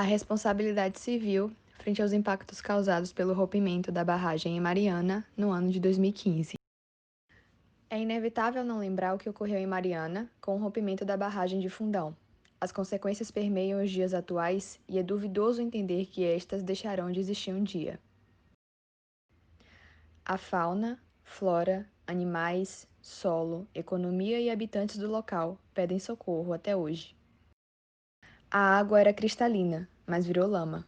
A responsabilidade civil frente aos impactos causados pelo rompimento da barragem em Mariana no ano de 2015. É inevitável não lembrar o que ocorreu em Mariana com o rompimento da barragem de Fundão. As consequências permeiam os dias atuais e é duvidoso entender que estas deixarão de existir um dia. A fauna, flora, animais, solo, economia e habitantes do local pedem socorro até hoje. A água era cristalina, mas virou lama.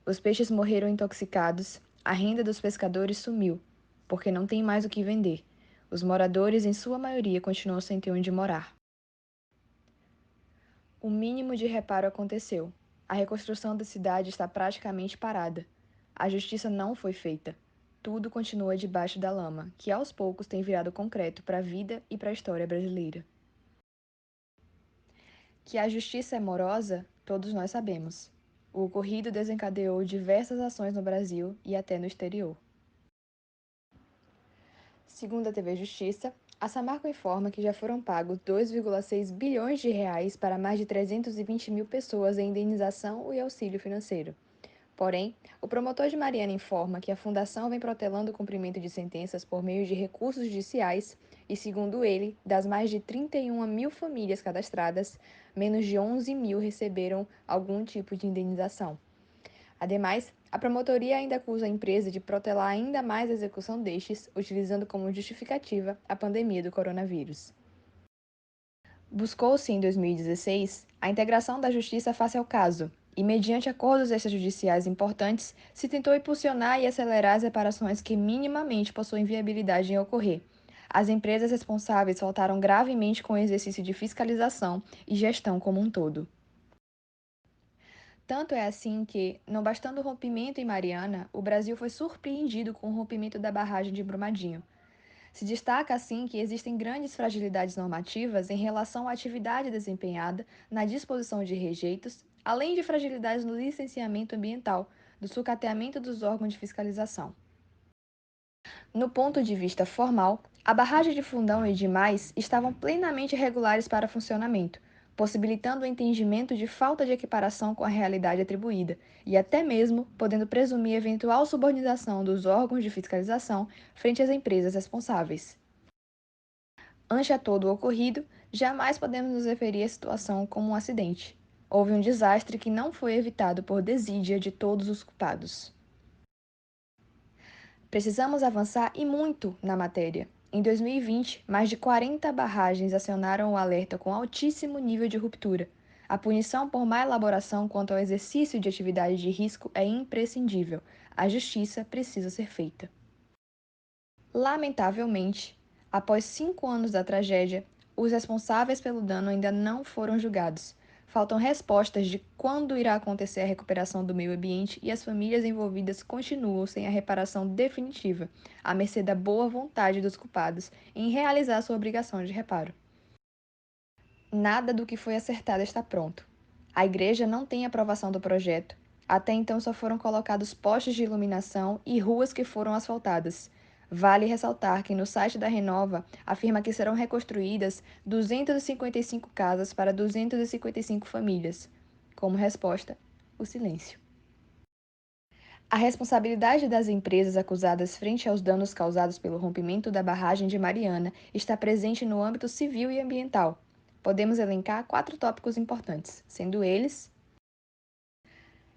Os peixes morreram intoxicados, a renda dos pescadores sumiu, porque não tem mais o que vender. Os moradores, em sua maioria, continuam sem ter onde morar. O mínimo de reparo aconteceu. A reconstrução da cidade está praticamente parada. A justiça não foi feita. Tudo continua debaixo da lama, que aos poucos tem virado concreto para a vida e para a história brasileira. Que a justiça é morosa, todos nós sabemos. O ocorrido desencadeou diversas ações no Brasil e até no exterior. Segundo a TV Justiça, a Samarco informa que já foram pagos 2,6 bilhões de reais para mais de 320 mil pessoas em indenização e auxílio financeiro. Porém, o promotor de Mariana informa que a fundação vem protelando o cumprimento de sentenças por meio de recursos judiciais e, segundo ele, das mais de 31 mil famílias cadastradas, menos de 11 mil receberam algum tipo de indenização. Ademais, a promotoria ainda acusa a empresa de protelar ainda mais a execução destes, utilizando como justificativa a pandemia do coronavírus. Buscou-se, em 2016, a integração da justiça face ao caso, e, mediante acordos extrajudiciais importantes, se tentou impulsionar e acelerar as reparações que minimamente possuem viabilidade em ocorrer. As empresas responsáveis faltaram gravemente com o exercício de fiscalização e gestão como um todo. Tanto é assim que, não bastando o rompimento em Mariana, o Brasil foi surpreendido com o rompimento da barragem de Brumadinho. Se destaca, assim, que existem grandes fragilidades normativas em relação à atividade desempenhada na disposição de rejeitos, além de fragilidades no licenciamento ambiental, do sucateamento dos órgãos de fiscalização. No ponto de vista formal, a barragem de Fundão e demais estavam plenamente regulares para funcionamento, possibilitando o entendimento de falta de equiparação com a realidade atribuída, e até mesmo podendo presumir eventual subordinação dos órgãos de fiscalização frente às empresas responsáveis. Ante a todo o ocorrido, jamais podemos nos referir à situação como um acidente. Houve um desastre que não foi evitado por desídia de todos os culpados. Precisamos avançar e muito na matéria. Em 2020, mais de 40 barragens acionaram o alerta com altíssimo nível de ruptura. A punição por má elaboração quanto ao exercício de atividade de risco é imprescindível. A justiça precisa ser feita. Lamentavelmente, após 5 anos da tragédia, os responsáveis pelo dano ainda não foram julgados. Faltam respostas de quando irá acontecer a recuperação do meio ambiente e as famílias envolvidas continuam sem a reparação definitiva, à mercê da boa vontade dos culpados em realizar sua obrigação de reparo. Nada do que foi acertado está pronto. A igreja não tem aprovação do projeto. Até então só foram colocados postes de iluminação e ruas que foram asfaltadas. Vale ressaltar que no site da Renova afirma que serão reconstruídas 255 casas para 255 famílias. Como resposta, o silêncio. A responsabilidade das empresas acusadas frente aos danos causados pelo rompimento da barragem de Mariana está presente no âmbito civil e ambiental. Podemos elencar 4 tópicos importantes, sendo eles: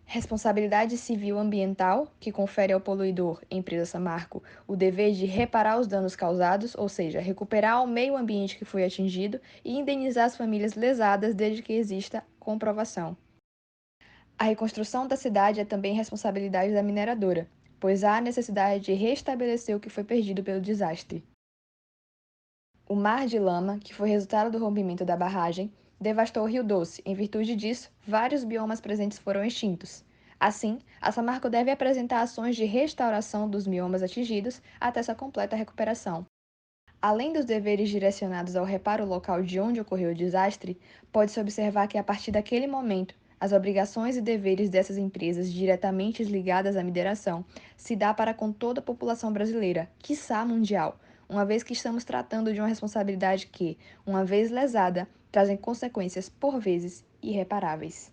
responsabilidade civil ambiental, que confere ao poluidor, empresa Samarco, o dever de reparar os danos causados, ou seja, recuperar o meio ambiente que foi atingido e indenizar as famílias lesadas desde que exista comprovação. A reconstrução da cidade é também responsabilidade da mineradora, pois há a necessidade de restabelecer o que foi perdido pelo desastre. O mar de lama, que foi resultado do rompimento da barragem, devastou o Rio Doce. Em virtude disso, vários biomas presentes foram extintos. Assim, a Samarco deve apresentar ações de restauração dos biomas atingidos até sua completa recuperação. Além dos deveres direcionados ao reparo local de onde ocorreu o desastre, pode-se observar que, a partir daquele momento, as obrigações e deveres dessas empresas diretamente ligadas à mineração se dá para com toda a população brasileira, quiçá mundial, uma vez que estamos tratando de uma responsabilidade que, uma vez lesada, trazem consequências, por vezes, irreparáveis.